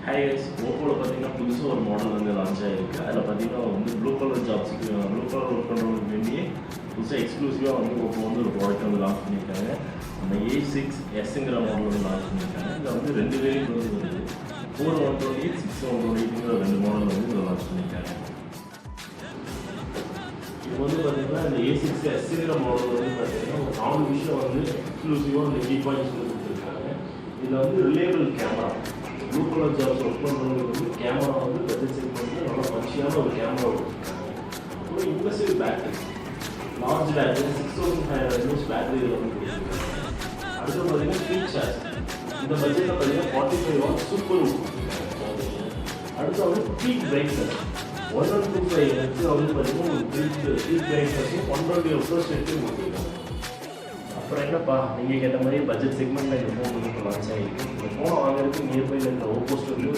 Hi guys, ஓப்போவில் பார்த்தீங்கன்னா புதுசாக ஒரு மாடல் வந்து லான்ச் ஆகிருக்கு. அதில் பார்த்தீங்கன்னா வந்து ப்ளூ கலர் ஜாப்ஸுக்கு ப்ளூ கலர் ஒர்க் பண்ணுறவங்களுக்கு வேண்டியே புதுசாக எக்ஸ்க்ளூசிவாக வந்து ஓப்போ வந்து ஒரு ப்ராடக்ட் வந்து லான்ச் பண்ணியிருக்காங்க. அந்த A6s மாடல் வந்து லான்ச் பண்ணியிருக்காங்க. இதில் வந்து 2 வேரியன்ட் வந்து வருது. 4128, 6128ங்கிற 2 மாடல் வந்து இதில் லான்ச் பண்ணியிருக்காங்க. இப்போ வந்து பார்த்தீங்கன்னா இந்த A6s மாடல் வந்து பார்த்தீங்கன்னா ஒரு 4 விஷயம் வந்து எக்ஸ்க்ளூசிவாக அந்த கீ பாயிண்ட்ஸ் வந்து கொடுத்துருக்காங்க. இதில் வந்து reliable camera, blue colour jobs work பண்ணுறவங்களுக்கு வந்து கேமரா வந்து பட்ஜெட் செக்மெண்ட்டில் நல்லா பஞ்சியான ஒரு கேமரா கொடுத்துருக்காங்க. அப்புறம் இன்வெர்சிவ் battery, large battery 6500 mAh battery இதில் வந்து கொடுத்துருக்காங்க. அடுத்து பார்த்தீங்கன்னா ஸ்பீட் சார்ஜ், இந்த பட்ஜெட்டில் பார்த்தீங்கன்னா 45 வாட் சூப்பர் கொடுத்துருக்காங்க. அடுத்து வந்து பீக் பிரைட்னஸ் 125 ஹெர்ட்ஸ் வந்து பார்த்தீங்கன்னா ஒரு பீக் பிரைட்னஸும் 120 ரெஃப்ரெஷ் ரேட்டும் கொடுத்துருக்காங்க. அப்புறம் என்னப்பா நீங்கள் கேட்ட மாதிரி பட்ஜெட் செக்மெண்ட்டில் இந்த ஃபோன் வந்து இப்போ லான்ச் ஆகிருக்கு. இந்த ஃபோனை வாங்குறதுக்கு நியர்பையில் இருக்கிற ஓப்போ ஸ்டோர்லேயும்